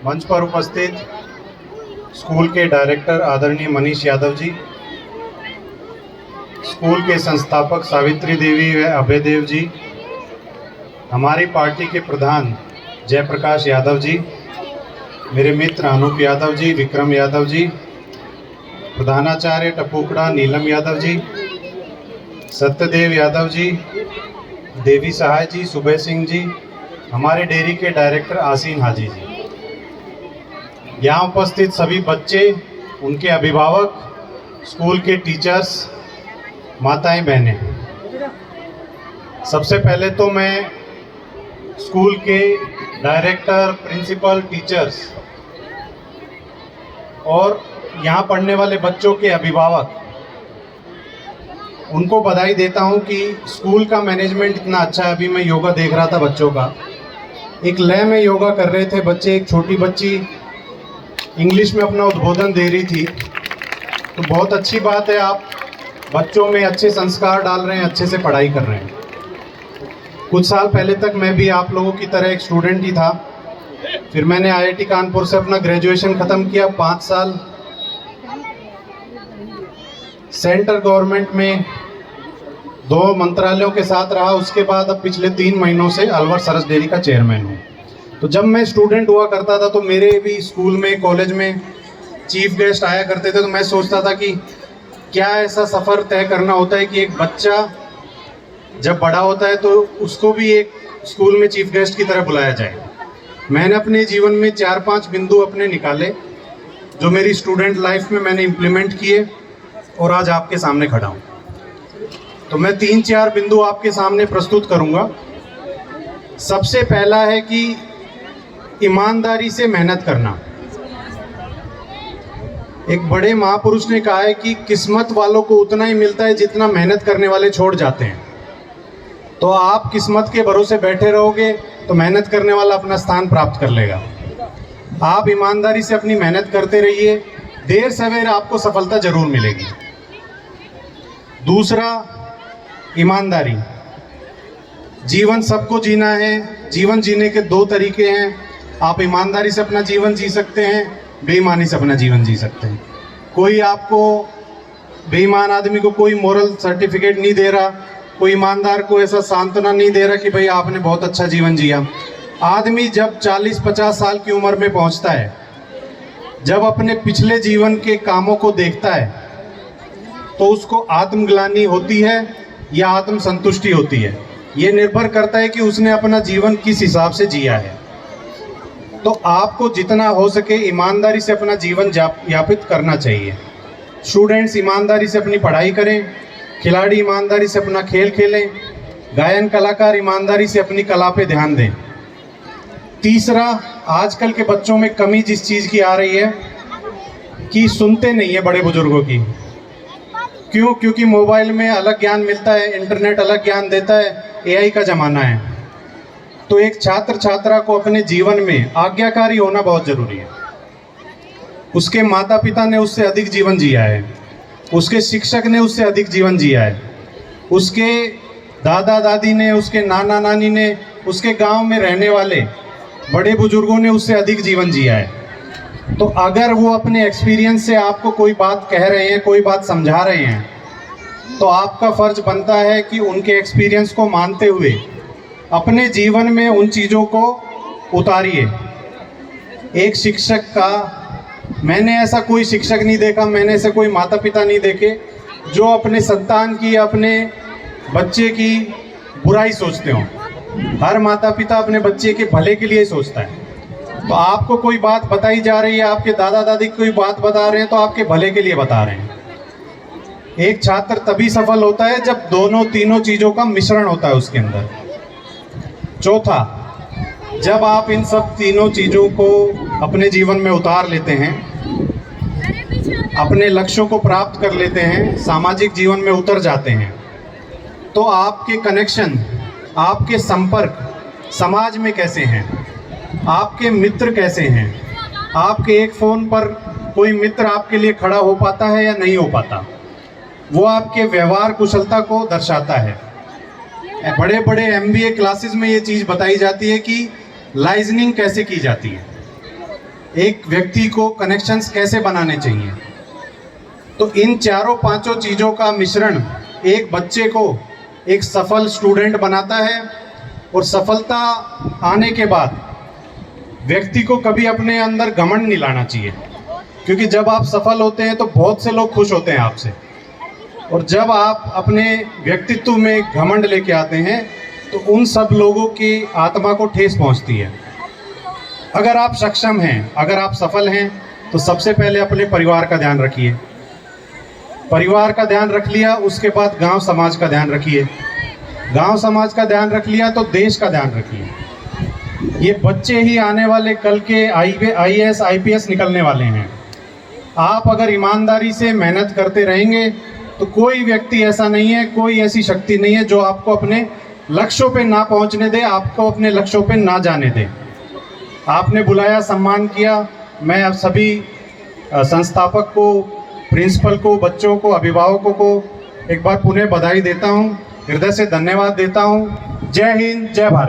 मंच पर उपस्थित स्कूल के डायरेक्टर आदरणीय मनीष यादव जी, स्कूल के संस्थापक सावित्री देवी व अभय देव जी, हमारी पार्टी के प्रधान जयप्रकाश यादव जी, मेरे मित्र अनूप यादव जी, विक्रम यादव जी, प्रधानाचार्य टपुकड़ा नीलम यादव जी, सत्यदेव यादव जी, देवी सहाय जी, सुबह सिंह जी, हमारे डेयरी के डायरेक्टर आसीन हाजी जी, यहाँ उपस्थित सभी बच्चे, उनके अभिभावक, स्कूल के टीचर्स, माताएं बहनें, सबसे पहले तो मैं स्कूल के डायरेक्टर, प्रिंसिपल, टीचर्स और यहाँ पढ़ने वाले बच्चों के अभिभावक, उनको बधाई देता हूँ कि स्कूल का मैनेजमेंट इतना अच्छा है। अभी मैं योगा देख रहा था बच्चों का, एक लय में योगा कर रहे थे बच्चे। एक छोटी बच्ची इंग्लिश में अपना उद्बोधन दे रही थी, तो बहुत अच्छी बात है, आप बच्चों में अच्छे संस्कार डाल रहे हैं, अच्छे से पढ़ाई कर रहे हैं। कुछ साल पहले तक मैं भी आप लोगों की तरह एक स्टूडेंट ही था, फिर मैंने IIT कानपुर से अपना ग्रेजुएशन ख़त्म किया। 5 साल सेंट्रल गवर्नमेंट में 2 मंत्रालयों के साथ रहा। उसके बाद अब पिछले 3 महीनों से अलवर सरस डेयरी का चेयरमैन हूँ। तो जब मैं स्टूडेंट हुआ करता था तो मेरे भी स्कूल में, कॉलेज में चीफ गेस्ट आया करते थे, तो मैं सोचता था कि क्या ऐसा सफ़र तय करना होता है कि एक बच्चा जब बड़ा होता है तो उसको भी एक स्कूल में चीफ गेस्ट की तरह बुलाया जाए। मैंने अपने जीवन में 4-5 बिंदु अपने निकाले जो मेरी स्टूडेंट लाइफ में मैंने इम्प्लीमेंट किए और आज आपके सामने खड़ा हूँ। तो मैं 3-4 बिंदु आपके सामने प्रस्तुत करूँगा। सबसे पहला है कि ईमानदारी से मेहनत करना। एक बड़े महापुरुष ने कहा है कि किस्मत वालों को उतना ही मिलता है जितना मेहनत करने वाले छोड़ जाते हैं। तो आप किस्मत के भरोसे बैठे रहोगे तो मेहनत करने वाला अपना स्थान प्राप्त कर लेगा। आप ईमानदारी से अपनी मेहनत करते रहिए, देर सवेर आपको सफलता जरूर मिलेगी। दूसरा, ईमानदारी। जीवन सबको जीना है। जीवन जीने के 2 तरीके हैं। आप ईमानदारी से अपना जीवन जी सकते हैं, बेईमानी से अपना जीवन जी सकते हैं। कोई आपको, बेईमान आदमी को कोई मोरल सर्टिफिकेट नहीं दे रहा, कोई ईमानदार को ऐसा सांत्वना नहीं दे रहा कि भाई आपने बहुत अच्छा जीवन जिया। आदमी जब 40-50 साल की उम्र में पहुंचता है, जब अपने पिछले जीवन के कामों को देखता है, तो उसको आत्मग्लानि होती है या आत्मसंतुष्टि होती है। ये निर्भर करता है कि उसने अपना जीवन किस हिसाब से जिया है। तो आपको जितना हो सके ईमानदारी से अपना जीवन यापित करना चाहिए। स्टूडेंट्स ईमानदारी से अपनी पढ़ाई करें, खिलाड़ी ईमानदारी से अपना खेल खेलें, गायन कलाकार ईमानदारी से अपनी कला पे ध्यान दें। तीसरा, आजकल के बच्चों में कमी जिस चीज़ की आ रही है कि सुनते नहीं है बड़े बुजुर्गों की। क्यों? क्योंकि मोबाइल में अलग ज्ञान मिलता है, इंटरनेट अलग ज्ञान देता है, AI का ज़माना है। तो एक छात्र छात्रा को अपने जीवन में आज्ञाकारी होना बहुत ज़रूरी है। उसके माता पिता ने उससे अधिक जीवन जिया है, उसके शिक्षक ने उससे अधिक जीवन जिया है, उसके दादा दादी ने, उसके नाना नानी ने, उसके गांव में रहने वाले बड़े बुजुर्गों ने उससे अधिक जीवन जिया है। तो अगर वो अपने एक्सपीरियंस से आपको कोई बात कह रहे हैं, कोई बात समझा रहे हैं, तो आपका फ़र्ज बनता है कि उनके एक्सपीरियंस को मानते हुए अपने जीवन में उन चीज़ों को उतारिए। एक शिक्षक का, मैंने ऐसा कोई शिक्षक नहीं देखा, मैंने ऐसे कोई माता पिता नहीं देखे जो अपने संतान की, अपने बच्चे की बुराई सोचते हों। हर माता पिता अपने बच्चे के भले के लिए सोचता है। तो आपको कोई बात बताई जा रही है, आपके दादा दादी कोई बात बता रहे हैं, तो आपके भले के लिए बता रहे हैं। एक छात्र तभी सफल होता है जब तीनों चीज़ों का मिश्रण होता है उसके अंदर। चौथा, जब आप इन सब तीनों चीज़ों को अपने जीवन में उतार लेते हैं, अपने लक्ष्यों को प्राप्त कर लेते हैं, सामाजिक जीवन में उतर जाते हैं, तो आपके कनेक्शन, आपके संपर्क समाज में कैसे हैं, आपके मित्र कैसे हैं, आपके एक फ़ोन पर कोई मित्र आपके लिए खड़ा हो पाता है या नहीं हो पाता, वो आपके व्यवहार कुशलता को दर्शाता है। बड़े बड़े MBA क्लासेस में ये चीज़ बताई जाती है कि लाइजनिंग कैसे की जाती है। एक व्यक्ति को कनेक्शंस कैसे बनाने चाहिए। तो इन चारों पांचों चीज़ों का मिश्रण एक बच्चे को एक सफल स्टूडेंट बनाता है। और सफलता आने के बाद व्यक्ति को कभी अपने अंदर घमंड नहीं लाना चाहिए, क्योंकि जब आप सफल होते हैं तो बहुत से लोग खुश होते हैं आपसे, और जब आप अपने व्यक्तित्व में घमंड लेके आते हैं तो उन सब लोगों की आत्मा को ठेस पहुंचती है। अगर आप सक्षम हैं, अगर आप सफल हैं, तो सबसे पहले अपने परिवार का ध्यान रखिए। परिवार का ध्यान रख लिया, उसके बाद गांव समाज का ध्यान रखिए। गांव समाज का ध्यान रख लिया तो देश का ध्यान रखिए। ये बच्चे ही आने वाले कल के IAS IPS निकलने वाले हैं। आप अगर ईमानदारी से मेहनत करते रहेंगे तो कोई व्यक्ति ऐसा नहीं है, कोई ऐसी शक्ति नहीं है जो आपको अपने लक्ष्यों पे ना पहुंचने दे, आपको अपने लक्ष्यों पे ना जाने दे। आपने बुलाया, सम्मान किया, मैं अब सभी संस्थापक को, प्रिंसिपल को, बच्चों को, अभिभावकों को एक बार पुनः बधाई देता हूं, हृदय से धन्यवाद देता हूं। जय हिंद, जय भारत।